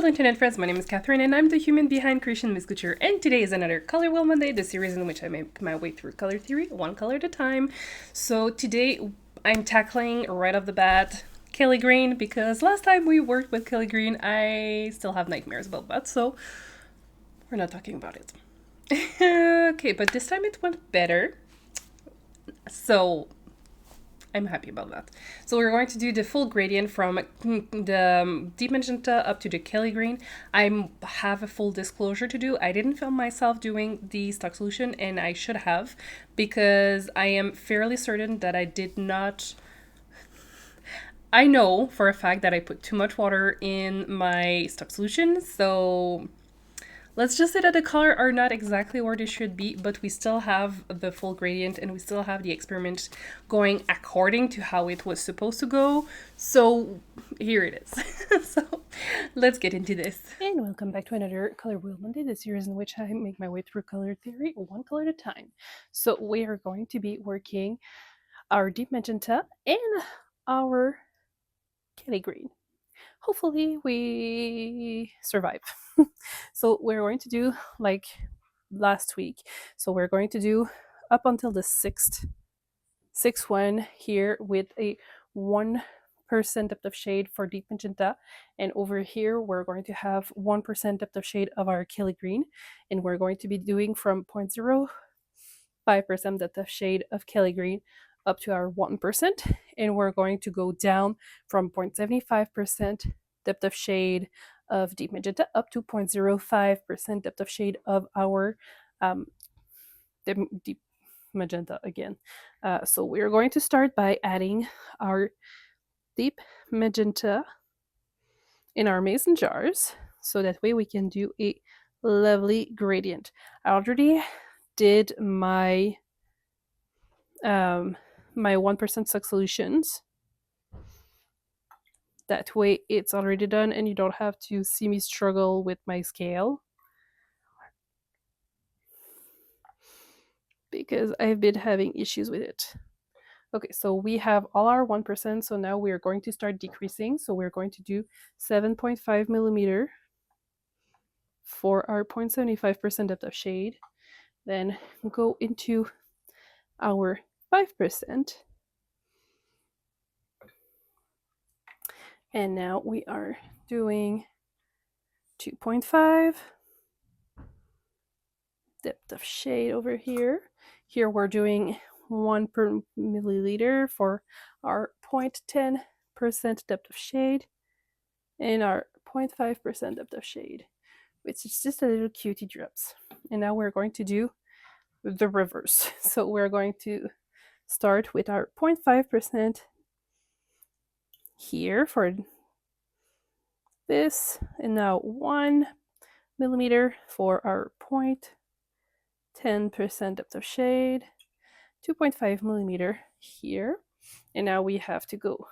Hello internet friends, my name is Catherine and I'm the human behind Creation Miss Couture, and today is another Color Wheel Monday, the series in which I make my way through color theory, one color at a time. So today I'm tackling right off the bat Kelly Green, because last time we worked with Kelly Green I still have nightmares about that, so we're not talking about it. Okay, but this time it went better, so I'm happy about that. So we're going to do the full gradient from the deep magenta up to the Kelly green. I have a full disclosure to do. I didn't film myself doing the stock solution, and I should have, because I am fairly certain that I did not. I know for a fact that I put too much water in my stock solution, so let's just say that the color are not exactly where they should be, but we still have the full gradient and we still have the experiment going according to how it was supposed to go. So here it is. So let's get into this. And welcome back to another Color Wheel Monday, the series in which I make my way through color theory one color at a time. So we are going to be working our deep magenta and our Kelly green. Hopefully we survive. So we're going to do like last week. So we're going to do up until the sixth one here with a 1% depth of shade for deep magenta, and over here we're going to have 1% depth of shade of our Kelly green, and we're going to be doing from 0.05% depth of shade of Kelly green up to our 1%, and we're going to go down from 0.75% depth of shade of deep magenta up to 0.05% depth of shade of our deep magenta again. So we're going to start by adding our deep magenta in our mason jars, so that way we can do a lovely gradient. I already did my my 1% stock solutions. That way it's already done and you don't have to see me struggle with my scale, because I've been having issues with it. Okay, so we have all our 1%, so now we are going to start decreasing. So we're going to do 7.5 millimeter for our 0.75% depth of shade, then go into our 5%, and now we are doing 2.5 depth of shade over here. Here we're doing 1 per milliliter for our 0.10% depth of shade and our 0.5% depth of shade, which is just a little cutie drops. And now we're going to do the reverse. So we're going to start with our 0.5% here for this, and now 1 millimeter for our 0.10% depth of shade, 2.5 millimeter here, and now we have to go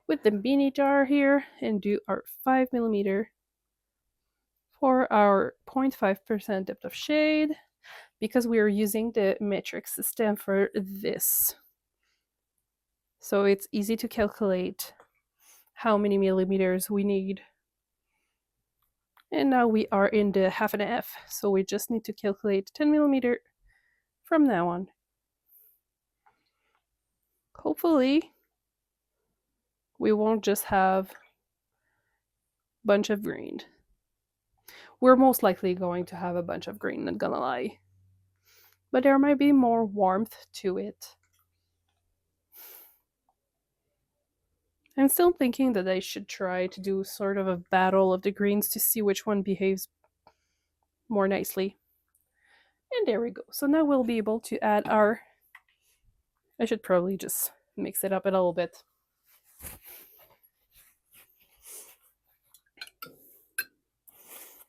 with the beanie jar here and do our 5 millimeter for our 0.5% depth of shade, because we are using the metric system for this. So it's easy to calculate how many millimeters we need. And now we are in the half and a half, so we just need to calculate 10 millimeter from now on. Hopefully we won't just have a bunch of green. We're most likely going to have a bunch of green, not gonna lie. But there might be more warmth to it. I'm still thinking that I should try to do sort of a battle of the greens to see which one behaves more nicely. And there we go. So now we'll be able to add our... I should probably just mix it up a little bit.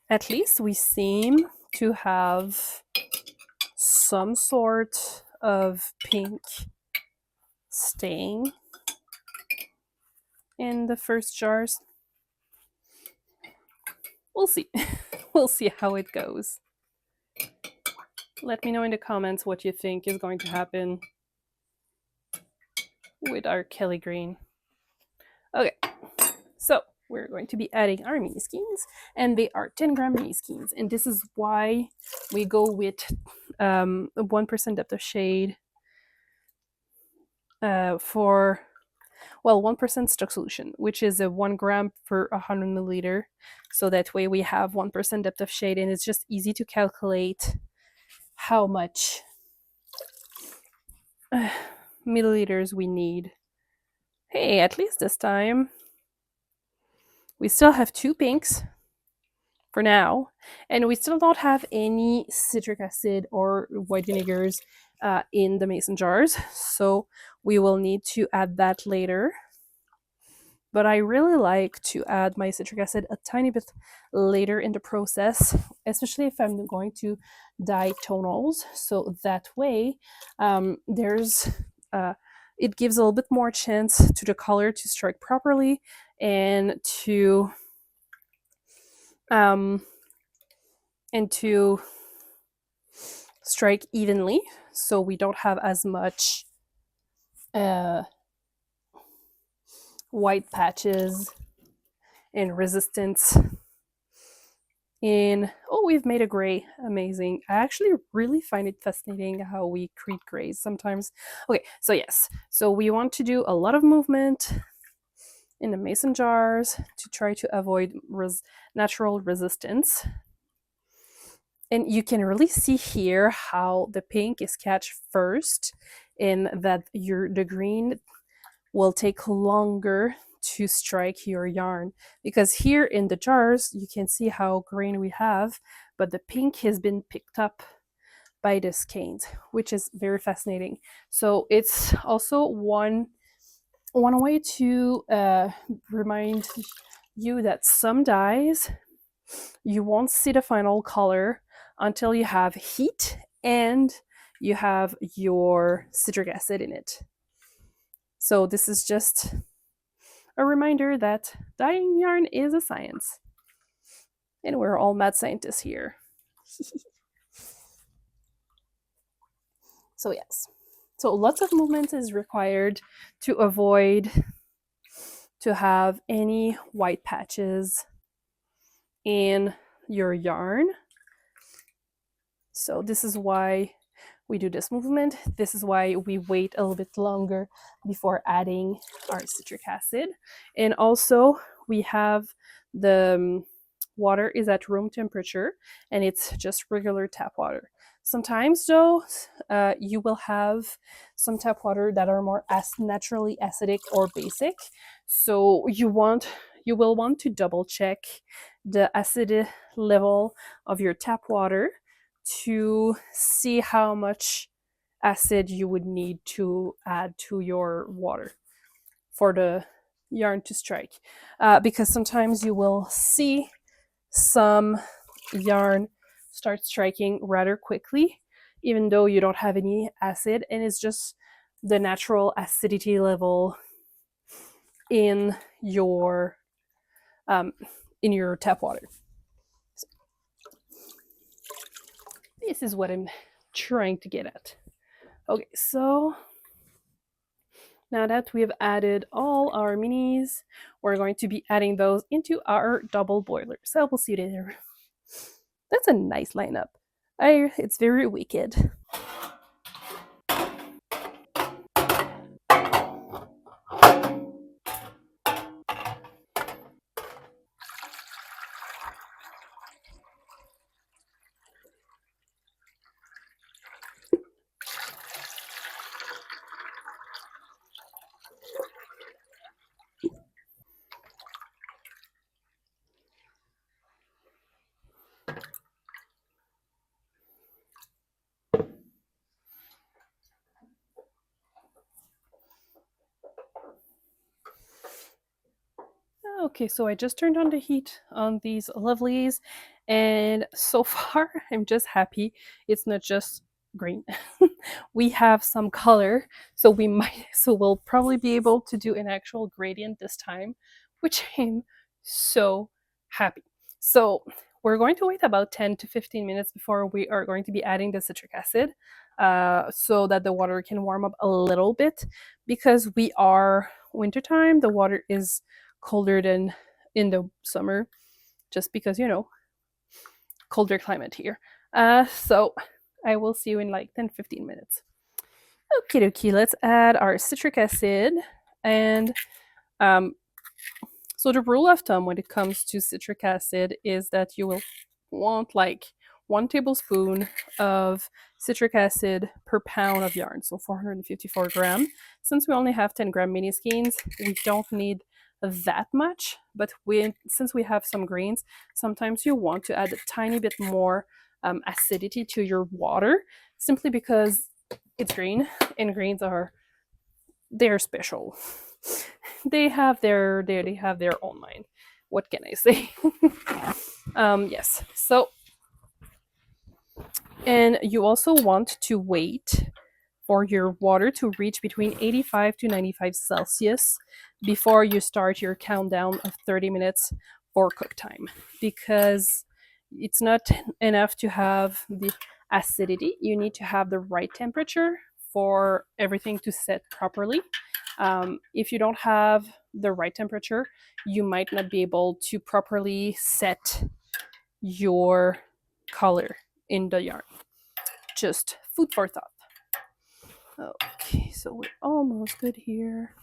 At least we seem to have some sort of pink staying in the first jars. We'll see. We'll see how it goes. Let me know in the comments what you think is going to happen with our Kelly green. Okay, so we're going to be adding our mini skeins, and they are 10-gram mini skeins. And this is why we go with 1% depth of shade for, well, 1% stock solution, which is a 1 gram per 100 milliliter. So that way we have 1% depth of shade, and it's just easy to calculate how much milliliters we need. Hey, at least this time we still have 2 pinks for now, and we still don't have any citric acid or white vinegars in the mason jars, so we will need to add that later. But I really like to add my citric acid a tiny bit later in the process, especially if I'm going to dye tonals. So that way, there's it gives a little bit more chance to the color to strike properly and to um, strike evenly, so we don't have as much white patches and resistance in. Oh, we've made a gray. Amazing. I actually really find it fascinating how we create grays sometimes. Okay, so yes, so we want to do a lot of movement in the mason jars to try to avoid natural resistance. And you can really see here how the pink is catch first, and that the green will take longer to strike your yarn, because here in the jars you can see how green we have, but the pink has been picked up by the skeins, which is very fascinating. So it's also one way to remind you that some dyes you won't see the final color until you have heat and you have your citric acid in it. So this is just a reminder that dyeing yarn is a science. And we're all mad scientists here. So yes. So lots of movement is required to avoid to have any white patches in your yarn. So this is why we do this movement. This is why we wait a little bit longer before adding our citric acid. And also we have the water is at room temperature, and it's just regular tap water. Sometimes though, you will have some tap water that are more naturally acidic or basic. So you will want to double check the acid level of your tap water to see how much acid you would need to add to your water for the yarn to strike. Because sometimes you will see some yarn start striking rather quickly, even though you don't have any acid, and it's just the natural acidity level in your tap water. So this is what I'm trying to get at. Okay, so now that we have added all our minis, we're going to be adding those into our double boiler. So we'll see you later. That's a nice lineup. It's very wicked. Okay, so I just turned on the heat on these lovelies, and so far I'm just happy it's not just green. We have some color, so we'll probably be able to do an actual gradient this time, which I'm so happy. So we're going to wait about 10 to 15 minutes before we are going to be adding the citric acid, so that the water can warm up a little bit, because we are wintertime, the water is colder than in the summer, just because, colder climate here. So I will see you in like 10-15 minutes. Okie dokie, let's add our citric acid. And um, so the rule of thumb when it comes to citric acid is that you will want like 1 tablespoon of citric acid per pound of yarn, so 454 grams. Since we only have 10-gram mini skeins, we don't need that much, but since we have some greens, sometimes you want to add a tiny bit more acidity to your water, simply because it's green, and greens they're special. They have their own mind. What can I say? Yes. So, and you also want to wait for your water to reach between 85 to 95 Celsius before you start your countdown of 30 minutes for cook time, because it's not enough to have the acidity. You need to have the right temperature for everything to set properly. If you don't have the right temperature, you might not be able to properly set your color in the yarn. Just food for thought. Okay, so we're almost good here.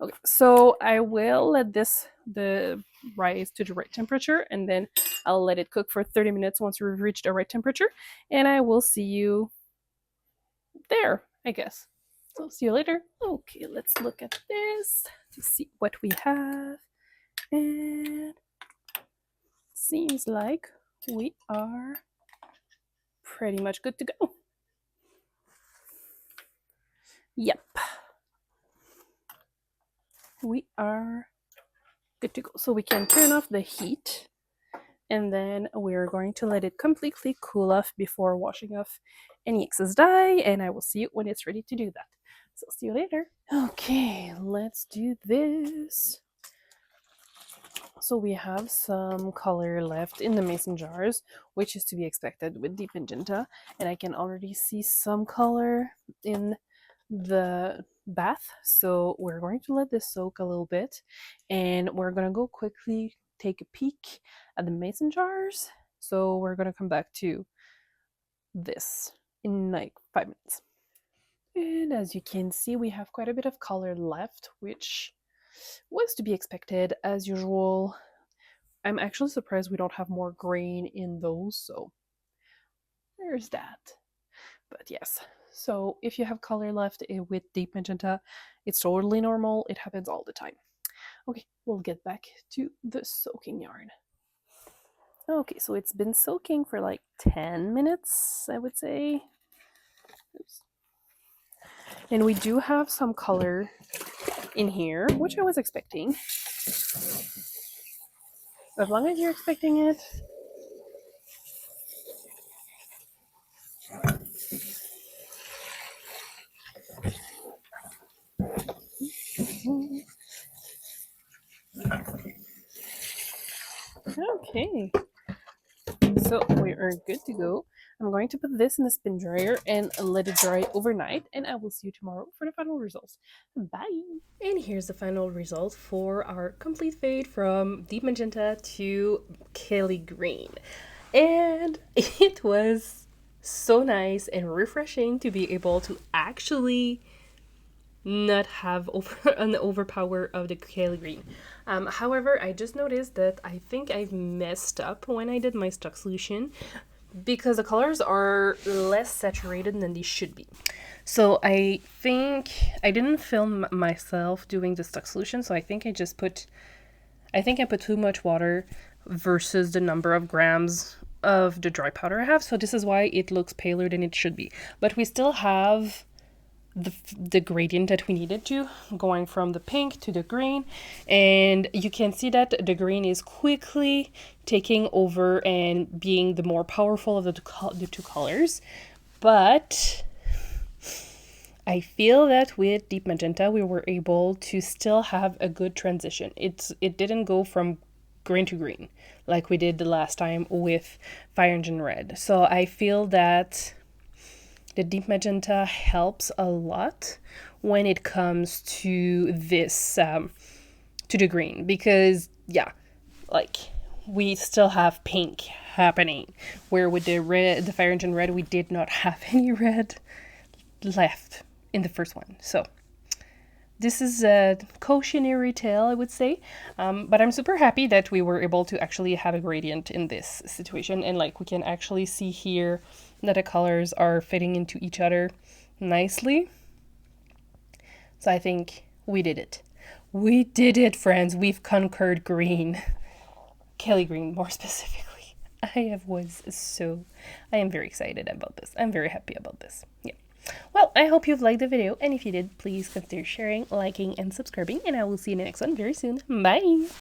Okay, so I will let the rise to the right temperature, and then I'll let it cook for 30 minutes once we've reached the right temperature, and I will see you there, I guess. So see you later. Okay, let's look at this to see what we have. And seems like we are pretty much good to go. Yep. We are good to go. So we can turn off the heat, and then we're going to let it completely cool off before washing off any excess dye, and I will see you when it's ready to do that. So see you later. Okay, let's do this. So we have some color left in the mason jars, which is to be expected with deep magenta, and I can already see some color in the bath. So we're going to let this soak a little bit, and we're going to go quickly take a peek at the mason jars. So we're going to come back to this in like 5 minutes. And as you can see, we have quite a bit of color left, which was to be expected as usual. I'm actually surprised we don't have more grain in those, so there's that. But yes, so if you have color left with deep magenta, it's totally normal. It happens all the time. Okay, we'll get back to the soaking yarn. Okay, so it's been soaking for like 10 minutes, I would say. Oops. And we do have some color in here, which I was expecting. As long as you're expecting it. Okay, so we are good to go. I'm going to put this in the spin dryer and let it dry overnight, and I will see you tomorrow for the final results. Bye! And here's the final result for our complete fade from deep magenta to Kelly green. And it was so nice and refreshing to be able to actually not have an overpower of the Kelly green. However, I just noticed that I think I've messed up when I did my stock solution, because the colors are less saturated than they should be. So I think I didn't film myself doing the stock solution, so I think I put too much water versus the number of grams of the dry powder I have. So this is why it looks paler than it should be. But we still have the gradient that we needed to, going from the pink to the green, and you can see that the green is quickly taking over and being the more powerful of the two colors. But I feel that with deep magenta we were able to still have a good transition. It didn't go from green to green like we did the last time with Fire Engine Red. So I feel that the deep magenta helps a lot when it comes to this, to the green, because yeah, like we still have pink happening, where with the red, the fire engine red, we did not have any red left in the first one. So this is a cautionary tale, I would say. But I'm super happy that we were able to actually have a gradient in this situation. And like we can actually see here that the colors are fitting into each other nicely. So I think we did it. We did it, friends. We've conquered green. Kelly green, more specifically. I am very excited about this. I'm very happy about this. Yeah. Well, I hope you've liked the video, and if you did, please consider sharing, liking, and subscribing, and I will see you in the next one very soon. Bye!